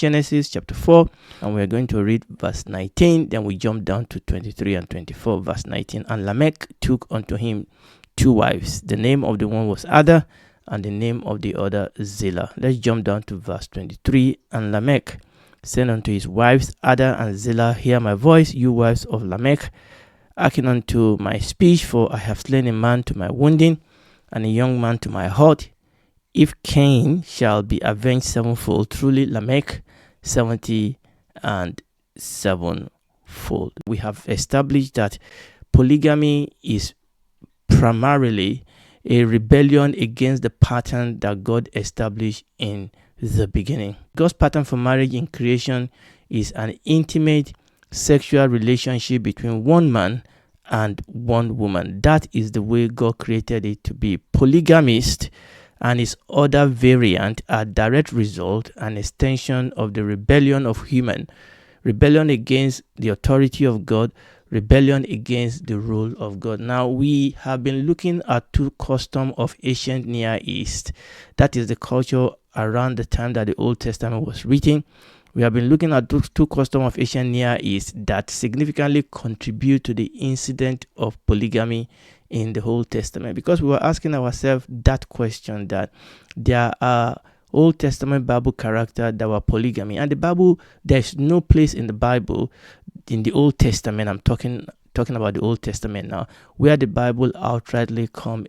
Genesis chapter 4, and we're going to read verse 19. Then we jump down to 23 and 24. Verse 19, and Lamech took unto him 2 wives. The name of the one was Ada, and the name of the other Zillah. Let's jump down to verse 23. And Lamech said unto his wives Ada and Zillah, hear my voice, you wives of Lamech, hearken unto my speech, for I have slain a man to my wounding, and a young man to my hurt. If Cain shall be avenged sevenfold, truly Lamech 70 and sevenfold. We have established that polygamy is primarily a rebellion against the pattern that God established in the beginning. God's pattern for marriage in creation is an intimate sexual relationship between one man and one woman. That is the way God created it to be. Polygamists and its other variant are direct result and extension of the rebellion of human, rebellion against the authority of God, rebellion against the rule of God. Now, we have been looking at 2 customs of ancient Near East. That is the culture around the time that the Old Testament was written. We have been looking at 2 customs of Ancient Near East that significantly contribute to the incident of polygamy in the Old Testament, because we were asking ourselves that question, that there are Old Testament Bible characters that were polygamy, and the Bible, there's no place in the Bible, in the Old Testament, I'm talking about the Old Testament now, where the Bible outrightly come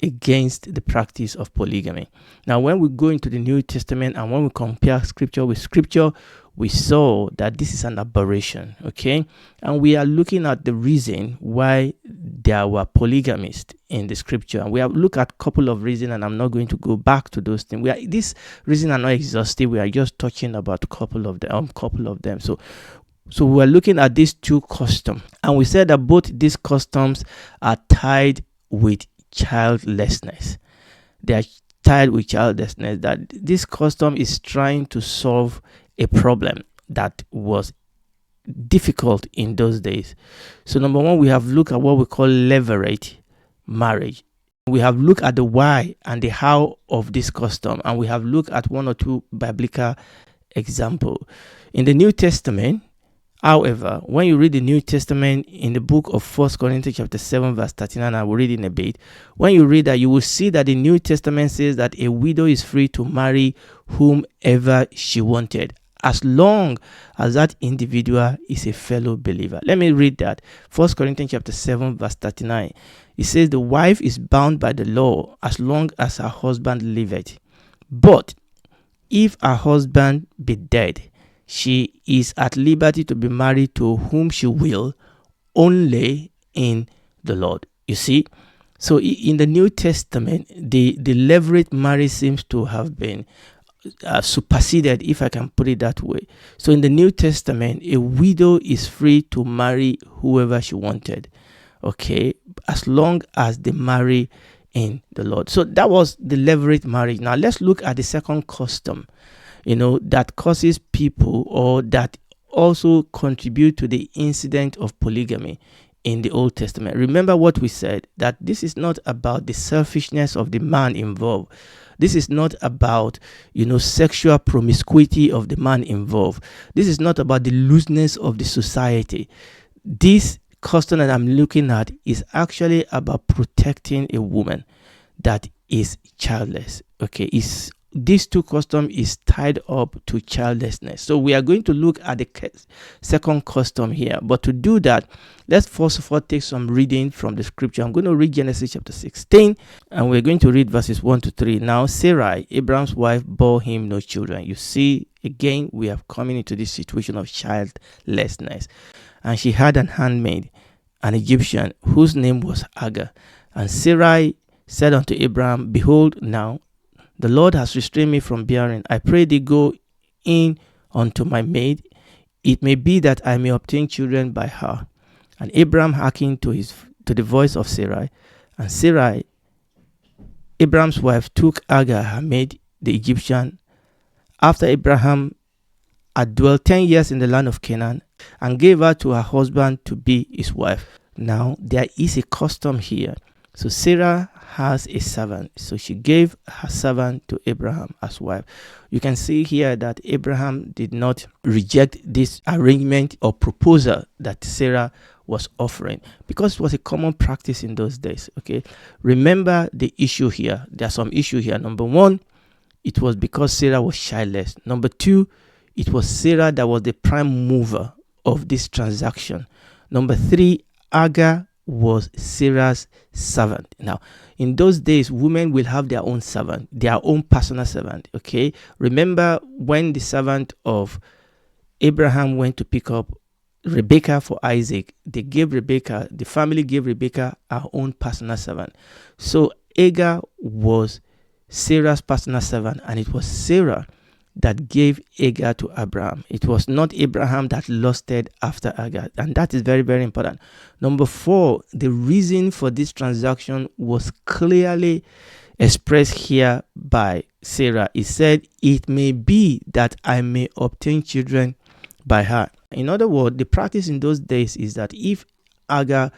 against the practice of polygamy. Now, when we go into the New Testament and when we compare scripture with scripture, we saw that this is an aberration, okay? And we are looking at the reason why there were polygamists in the scripture. And we have looked at a couple of reasons, and I'm not going to go back to those things. These reasons are not exhaustive. We are just touching about a couple of them. So we are looking at these 2 customs, and we said that both these customs are tied with childlessness. They are tied with childlessness. That this custom is trying to solve a problem that was difficult in those days. So number 1, we have looked at what we call levirate marriage. We have looked at the why and the how of this custom, and we have looked at 1 or 2 biblical examples. In the New Testament, however, when you read the New Testament in the book of 1 Corinthians chapter 7 verse 39, I will read in a bit. When you read that, you will see that the New Testament says that a widow is free to marry whomever she wanted, as long as that individual is a fellow believer. Let me read that. 1 Corinthians chapter 7 verse 39. It says, the wife is bound by the law as long as her husband liveth. But if her husband be dead, she is at liberty to be married to whom she will, only in the Lord. You see? So in the New Testament, the levirate marriage seems to have been superseded, if I can put it that way. So in the New Testament, a widow is free to marry whoever she wanted, okay, as long as they marry in the Lord. So that was the levirate marriage. Now let's look at the second custom, that causes people, or that also contribute to the incident of polygamy in the Old Testament. Remember what we said, that this is not about the selfishness of the man involved. This is not about, sexual promiscuity of the man involved. This is not about the looseness of the society. This custom that I'm looking at is actually about protecting a woman that is childless. Okay, these 2 customs is tied up to childlessness. So we are going to look at the second custom here. But to do that, let's first of all take some reading from the scripture. I'm going to read Genesis chapter 16, and we're going to read verses 1 to 3. Now Sarai, Abraham's wife, bore him no children. You see, again, we are coming into this situation of childlessness. And she had an handmaid, an Egyptian, whose name was Hagar. And Sarai said unto Abraham, behold, now the Lord has restrained me from bearing. I pray thee, go in unto my maid. It may be that I may obtain children by her. And Abraham hearkened to the voice of Sarai. And Sarai, Abraham's wife, took Hagar, her maid, the Egyptian, after Abraham had dwelt 10 years in the land of Canaan, and gave her to her husband to be his wife. Now there is a custom here. So Sarah has a servant. So she gave her servant to Abraham as wife. You can see here that Abraham did not reject this arrangement or proposal that Sarah was offering, because it was a common practice in those days. Okay, remember the issue here. There's some issue here. Number one, it was because Sarah was childless. Number two, it was Sarah that was the prime mover of this transaction. Number three, Agar was Sarah's servant. Now, in those days, women will have their own servant, their own personal servant. Okay, remember when the servant of Abraham went to pick up Rebecca for Isaac, they gave Rebecca, the family gave Rebecca her own personal servant. So Agar was Sarah's personal servant, and it was Sarah that gave Agar to Abraham. It was not Abraham that lusted after Agar, and that is very, very important. Number four, the reason for this transaction was clearly expressed here by Sarah. He said, "It may be that I may obtain children by her." In other words, the practice in those days is that if Agar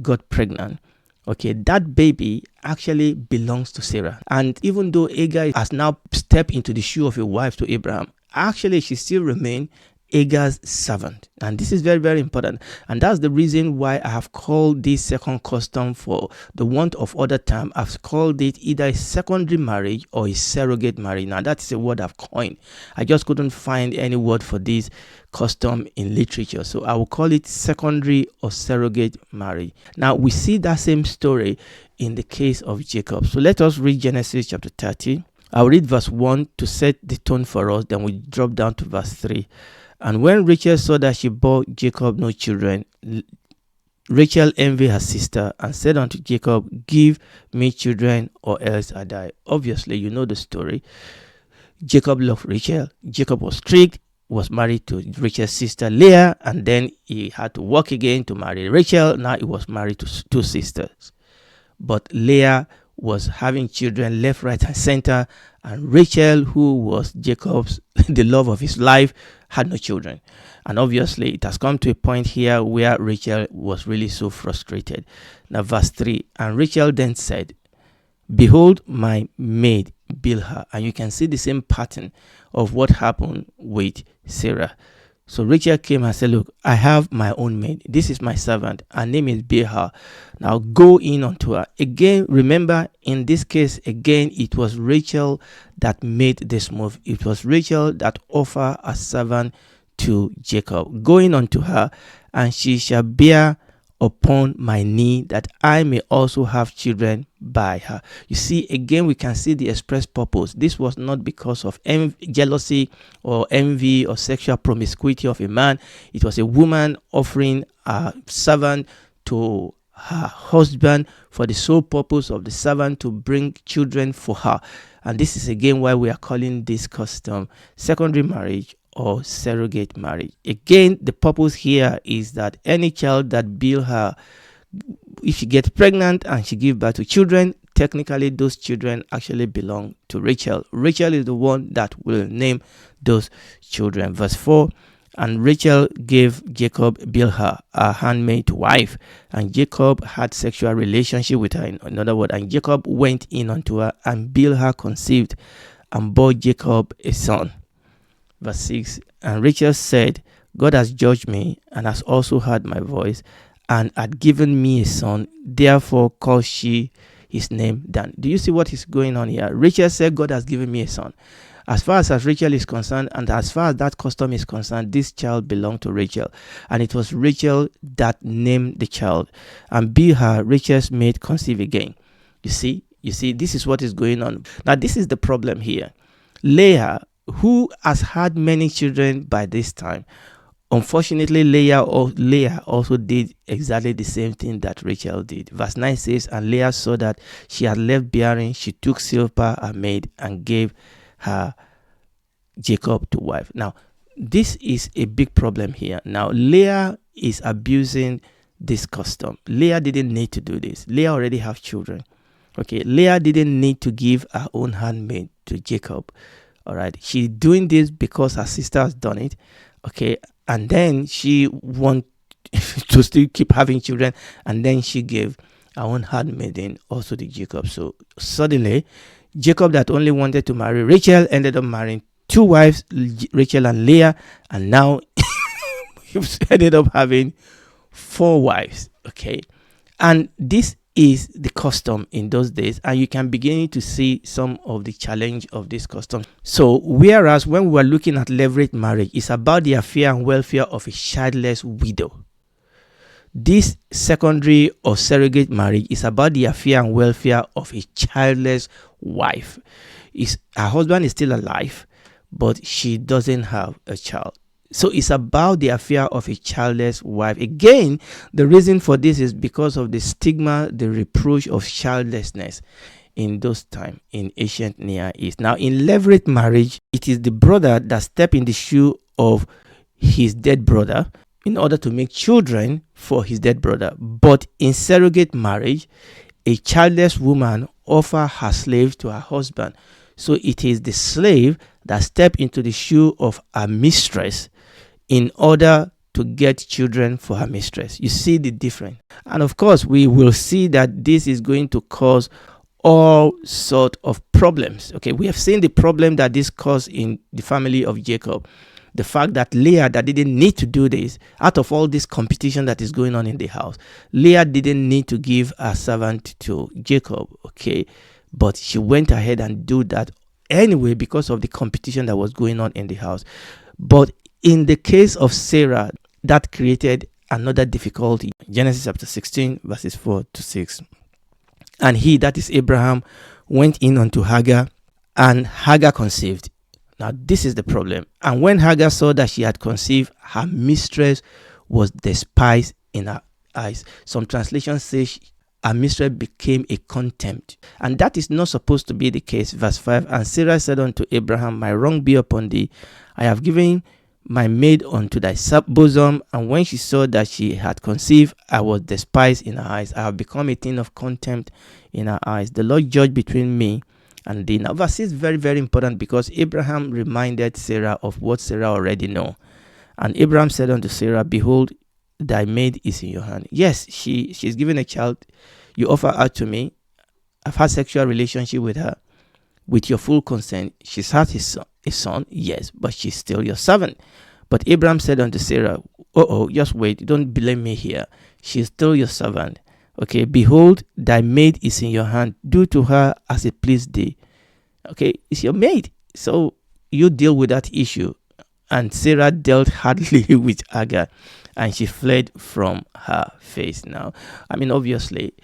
got pregnant, okay, that baby actually belongs to Sarah. And even though Agar has now stepped into the shoe of a wife to Abraham, actually she still remains Agar's servant. And this is very, very important. And that's the reason why I have called this second custom, for the want of other term, I've called it either a secondary marriage or a surrogate marriage. Now, that is a word I've coined. I just couldn't find any word for this custom in literature, so I will call it secondary or surrogate marriage. Now, we see that same story in the case of Jacob. So let us read Genesis chapter 30. I'll read verse 1 to set the tone for us, then we drop down to verse 3. "And when Rachel saw that she bore Jacob no children, Rachel envied her sister and said unto Jacob, Give me children, or else I die." Obviously, you know the story. Jacob loved Rachel. Jacob was strict, was married to Rachel's sister Leah, and then he had to work again to marry Rachel. Now he was married to two sisters. But Leah was having children left, right, and center, and Rachel, who was Jacob's the love of his life, had no children. And obviously it has come to a point here where Rachel was really so frustrated. Now verse 3, "And Rachel then said, Behold my maid Bilhah." And you can see the same pattern of what happened with Sarah. So Rachel came and said, "Look, I have my own maid. This is my servant. Her name is Bilhah. Now go in unto her." Again, remember, in this case, again, it was Rachel that made this move. It was Rachel that offered a servant to Jacob. "Go in unto her, and she shall bear upon my knee, that I may also have children by her." You see, again, we can see the express purpose. This was not because of jealousy or envy or sexual promiscuity of a man. It was a woman offering a servant to her husband for the sole purpose of the servant to bring children for her. And this is again why we are calling this custom secondary marriage or surrogate marriage. Again, the purpose here is that any child that Bilhah, if she gets pregnant and she gives birth to children, technically those children actually belong to Rachel. Rachel is the one that will name those children. Verse 4, "And Rachel gave Jacob Bilhah, a handmaid wife, and Jacob had sexual relationship with her." In other words, and Jacob went in unto her, and Bilhah conceived and bore Jacob a son. Verse 6, "And Rachel said, God has judged me, and has also heard my voice, and had given me a son. Therefore called she his name Dan." Do you see what is going on here? Rachel said, God has given me a son. As far as Rachel is concerned, and as far as that custom is concerned, this child belonged to Rachel. And it was Rachel that named the child. And Bilhah, Rachel's maid, conceived again. You see, this is what is going on. Now, this is the problem here. Leah, who has had many children by this time, unfortunately, Leah also did exactly the same thing that Rachel did. Verse 9 says, "And Leah saw that she had left bearing. She took Zilpah, her maid, and gave her Jacob to wife." Now, this is a big problem here. Now, Leah is abusing this custom. Leah didn't need to do this. Leah already have children. Okay, Leah didn't need to give her own handmaid to Jacob. All right, she's doing this because her sister has done it. Okay, and then she wants to still keep having children, and then she gave our own handmaiden also to Jacob. So suddenly, Jacob, that only wanted to marry Rachel, ended up marrying two wives, Rachel and Leah, and now he's ended up having four wives. Okay, and this is the custom in those days, and you can begin to see some of the challenge of this custom. So whereas when we were looking at levirate marriage, it's about the affair and welfare of a childless widow, this secondary or surrogate marriage is about the affair and welfare of a childless wife. Her husband is still alive, but she doesn't have a child. So it's about the affair of a childless wife. Again, the reason for this is because of the stigma, the reproach of childlessness in those times in ancient Near East. Now, in levirate marriage, it is the brother that steps in the shoe of his dead brother in order to make children for his dead brother. But in surrogate marriage, a childless woman offers her slave to her husband. So it is the slave that steps into the shoe of her mistress in order to get children for her mistress. You see the difference. And of course, we will see that this is going to cause all sort of problems. Okay, we have seen the problem that this caused in the family of Jacob. The fact that Leah, that didn't need to do this, out of all this competition that is going on in the house, Leah didn't need to give her servant to Jacob, okay? But she went ahead and do that anyway because of the competition that was going on in the house. But in the case of Sarah, that created another difficulty. Genesis chapter 16, verses 4 to 6. And he, that is Abraham, went in unto Hagar, and Hagar conceived. Now, this is the problem. And when Hagar saw that she had conceived, her mistress was despised in her eyes. Some translations say her mistress became a contempt. And that is not supposed to be the case. Verse 5, and Sarah said unto Abraham, my wrong be upon thee. I have given my maid unto thy bosom. And when she saw that she had conceived, I was despised in her eyes. I have become a thing of contempt in her eyes. The Lord judge between me and thee. Now, verse is very, very important because Abraham reminded Sarah of what Sarah already know. And Abraham said unto Sarah, behold, thy maid is in your hand. Yes, she's given a child. You offer her to me. I've had sexual relationship with her. With your full consent, she's had a son, yes, but she's still your servant. But Abraham said unto Sarah, just wait, don't blame me here. She's still your servant. Okay, behold, thy maid is in your hand. Do to her as it pleased thee. Okay, it's your maid. So you deal with that issue. And Sarah dealt hardly with Hagar, and she fled from her face. Now, I mean, obviously,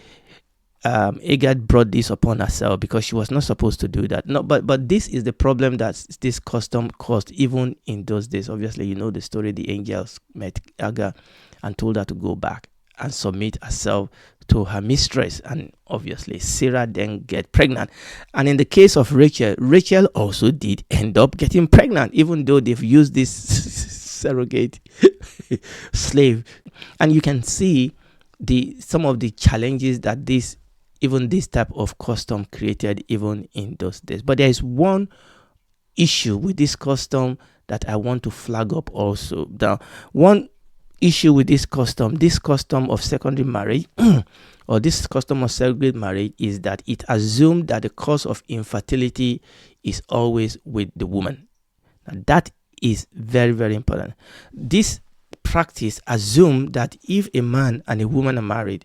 Hagar brought this upon herself because she was not supposed to do that. No, but this is the problem that this custom caused even in those days. Obviously, you know the story. The angels met Hagar and told her to go back and submit herself to her mistress, and obviously Sarah then get pregnant. And in the case of Rachel also did end up getting pregnant, even though they've used this surrogate slave. And you can see some of the challenges that this type of custom created even in those days. But there is one issue with this custom that I want to flag up also. Now, one issue with this custom of secondary marriage or this custom of surrogate marriage is that it assumed that the cause of infertility is always with the woman. Now, that is very, very important. This practice assumed that if a man and a woman are married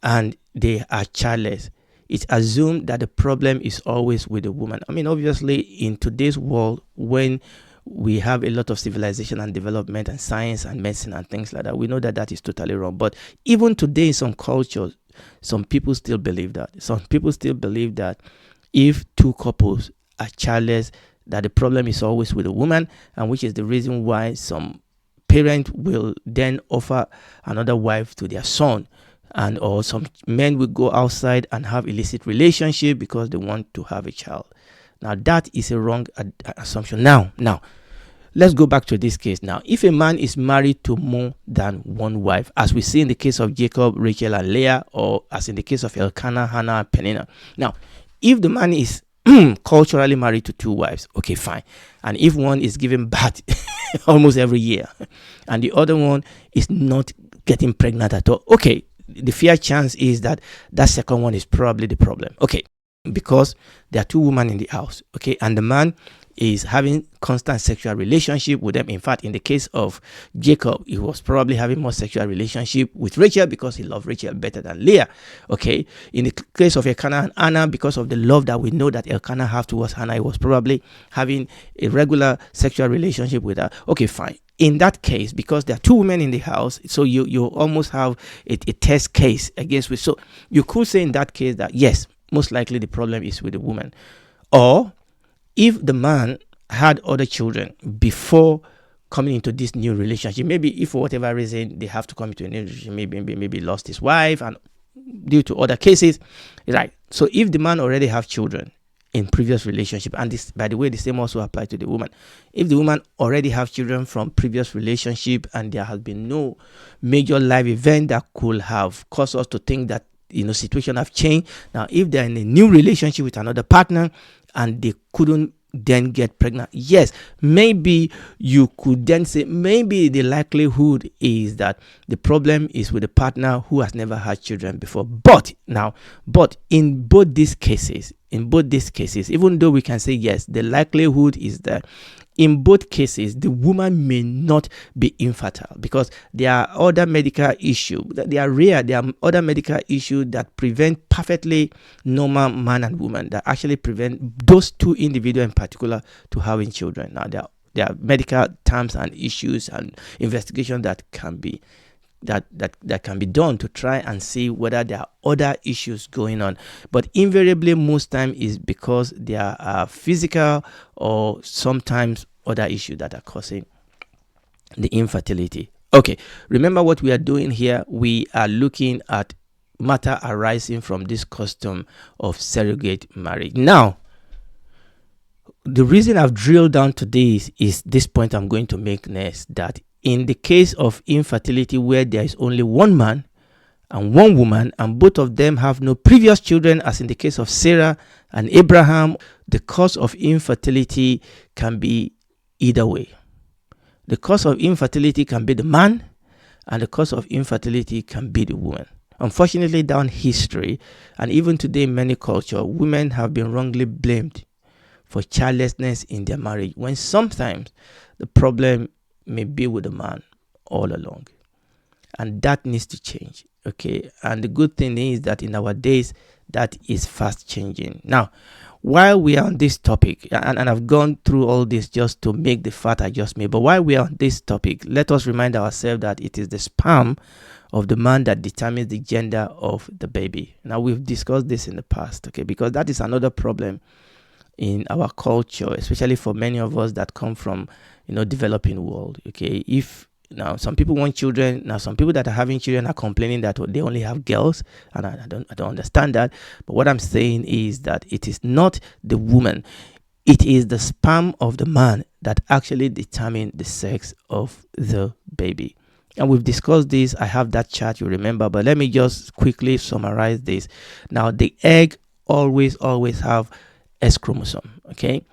and they are childless, it's assumed that the problem is always with the woman. I mean, obviously, in today's world, when we have a lot of civilization and development and science and medicine and things like that, we know that that is totally wrong. But even today in some cultures, some people still believe that. Some people still believe that if two couples are childless, that the problem is always with the woman, and which is the reason why some parent will then offer another wife to their son, and or some men will go outside and have illicit relationship because they want to have a child. Now, that is a wrong assumption. Now, let's go back to this case. Now, if a man is married to more than one wife, as we see in the case of Jacob, Rachel, and Leah, or as in the case of Elkanah, Hannah, and Peninnah. Now, if the man is culturally married to two wives, okay, fine. And if one is giving birth almost every year, and the other one is not getting pregnant at all, okay, the fair chance is that that second one is probably the problem. Okay, because there are two women in the house. Okay, and the man is having constant sexual relationship with them. In fact, in the case of Jacob, he was probably having more sexual relationship with Rachel because he loved Rachel better than Leah. Okay, in the case of Elkanah and Anna, because of the love that we know that Elkanah have towards Hannah, he was probably having a regular sexual relationship with her. Okay, fine. In that case, because there are two women in the house, so you almost have a test case against which. So you could say in that case that yes, most likely the problem is with the woman. Or if the man had other children before coming into this new relationship, maybe if for whatever reason they have to come into a new relationship, maybe lost his wife and due to other cases, right? So if the man already have children in previous relationship, and this, by the way, the same also applies to the woman. If the woman already have children from previous relationship and there has been no major life event that could have caused us to think that situation have changed. Now, if they're in a new relationship with another partner and they couldn't then get pregnant, yes, maybe you could then say maybe the likelihood is that the problem is with the partner who has never had children before. But in both these cases, even though we can say yes, the likelihood is that in both cases, the woman may not be infertile because there are other medical issues. They are rare. There are other medical issues that prevent perfectly normal man and woman that actually prevent those two individuals in particular to having children. Now, there are medical terms and issues and investigation that can be that can be done to try and see whether there are other issues going on. But invariably, most time is because there are physical or sometimes other issues that are causing the infertility. Okay, remember what we are doing here. We are looking at matter arising from this custom of surrogate marriage. Now, the reason I've drilled down to this is this point I'm going to make next, that in the case of infertility where there is only one man and one woman and both of them have no previous children, as in the case of Sarah and Abraham, the cause of infertility can be either way. The cause of infertility can be the man and the cause of infertility can be the woman. Unfortunately, down history and even today in many cultures, women have been wrongly blamed for childlessness in their marriage when sometimes the problem may be with the man all along, and that needs to change. Okay, and the good thing is that in our days that is fast changing. Now, while we are on this topic, and I've gone through all this just to make the fact I just made, but while we are on this topic, let us remind ourselves that it is the sperm of the man that determines the gender of the baby. Now, we've discussed this in the past, okay, because that is another problem in our culture, especially for many of us that come from developing world. Okay, if now some people want children, now some people that are having children are complaining that they only have girls, and I don't understand that. But what I'm saying is that it is not the woman, it is the sperm of the man that actually determine the sex of the baby. And we've discussed this. I have that chart, you remember, but let me just quickly summarize this. Now, the egg always have S chromosome. Okay,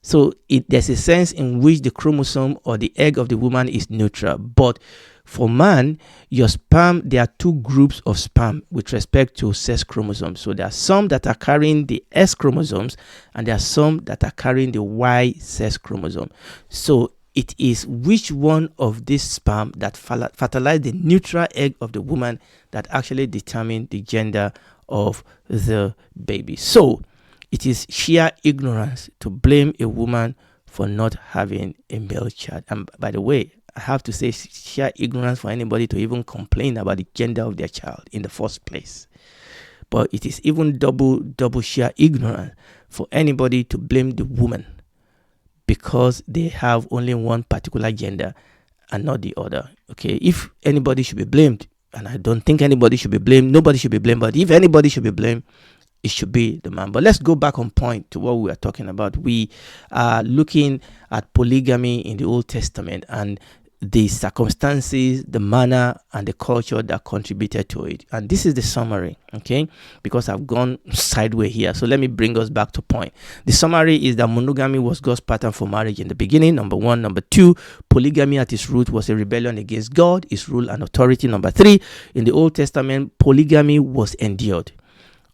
so there's a sense in which the chromosome or the egg of the woman is neutral. But for man, your sperm, there are two groups of sperm with respect to sex chromosomes. So there are some that are carrying the S chromosomes and there are some that are carrying the Y sex chromosome. So it is which one of this sperm that fertilize the neutral egg of the woman that actually determine the gender of the baby. So it is sheer ignorance to blame a woman for not having a male child. And by the way, I have to say sheer ignorance for anybody to even complain about the gender of their child in the first place. But it is even double sheer ignorance for anybody to blame the woman because they have only one particular gender and not the other. Okay, if anybody should be blamed, and I don't think anybody should be blamed, nobody should be blamed, but if anybody should be blamed, it should be the man. But let's go back on point to what we are talking about. We are looking at polygamy in the Old Testament, and the circumstances, the manner, and the culture that contributed to it. And this is the summary, okay? Because I've gone sideways here. So let me bring us back to point. The summary is that monogamy was God's pattern for marriage in the beginning, number one. Number two, polygamy at its root was a rebellion against God, his rule and authority. Number three, in the Old Testament, polygamy was endured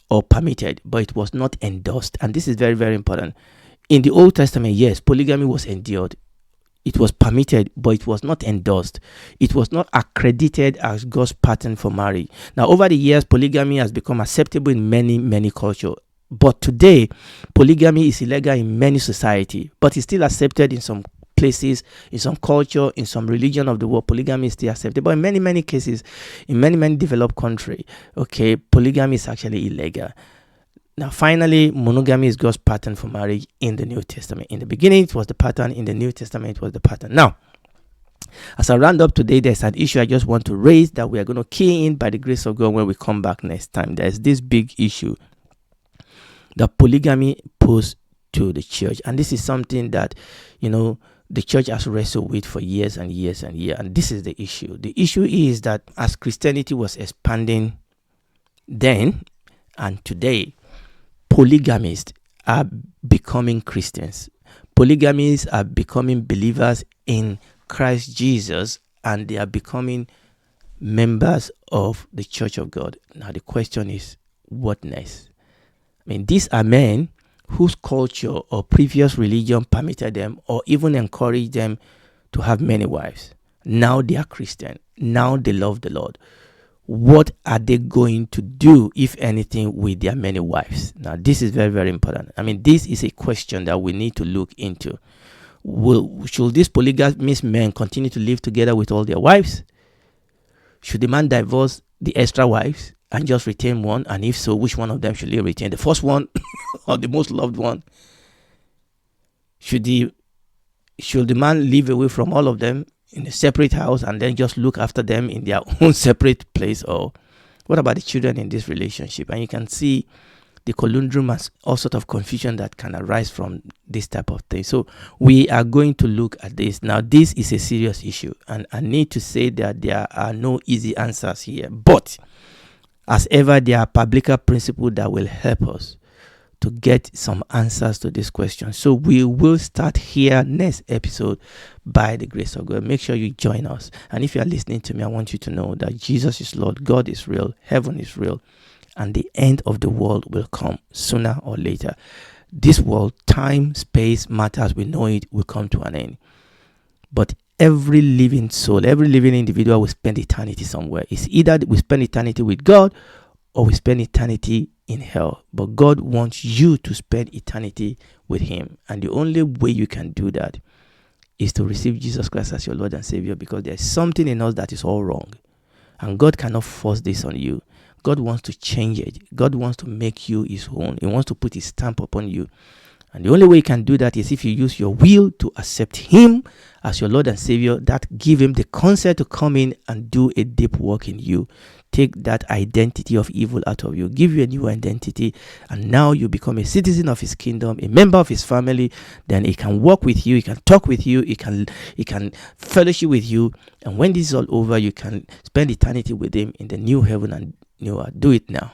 or permitted, but it was not endorsed. And this is very, very important. In the Old Testament, yes, polygamy was endured. It was permitted, but it was not endorsed. It was not accredited as God's pattern for marriage. Now, over the years, polygamy has become acceptable in many, many cultures. But today, polygamy is illegal in many societies, but it's still accepted in some places, in some culture, in some religion of the world. Polygamy is still accepted. But in many, many cases, in many, many developed countries, okay, polygamy is actually illegal. Now, finally, monogamy is God's pattern for marriage in the New Testament. In the beginning, it was the pattern. In the New Testament, it was the pattern. Now, as I round up today, there's an issue I just want to raise that we are going to key in by the grace of God when we come back next time. There's this big issue that polygamy posed to the church. And this is something that, the church has wrestled with for years and years and years. And this is the issue. The issue is that as Christianity was expanding then and today, polygamists are becoming Christians. Polygamists are becoming believers in Christ Jesus, and they are becoming members of the Church of God. Now the question is, what next? These are men whose culture or previous religion permitted them or even encouraged them to have many wives. Now they are Christian. Now they love the Lord. What are they going to do, if anything, with their many wives? Now, this is very, very important. This is a question that we need to look into. Should these polygamous men continue to live together with all their wives? Should the man divorce the extra wives and just retain one? And if so, which one of them should he retain? The first one or the most loved one? Should the man live away from all of them in a separate house and then just look after them in their own separate place? Or what about the children in this relationship? And you can see the conundrum and all sort of confusion that can arise from this type of thing. So we are going to look at this. Now, this is a serious issue, and I need to say that there are no easy answers here. But as ever, there are biblical principles that will help us to get some answers to this question. So we will start here next episode by the grace of God. Make sure you join us. And if you are listening to me, I want you to know that Jesus is Lord, God is real, heaven is real, and the end of the world will come sooner or later. This world, time, space, matter as we know it, will come to an end. But every living soul, every living individual will spend eternity somewhere. It's either we spend eternity with God or we spend eternity in hell. But God wants you to spend eternity with Him. And the only way you can do that is to receive Jesus Christ as your Lord and Savior, because there's something in us that is all wrong. And God cannot force this on you. God wants to change it. God wants to make you His own. He wants to put His stamp upon you. And the only way you can do that is if you use your will to accept Him as your Lord and Savior. That give Him the consent to come in and do a deep work in you. Take that identity of evil out of you. Give you a new identity. And now you become a citizen of His kingdom, a member of His family. Then He can walk with you. He can talk with you. He can fellowship with you. And when this is all over, you can spend eternity with Him in the new heaven and new earth. Do it now.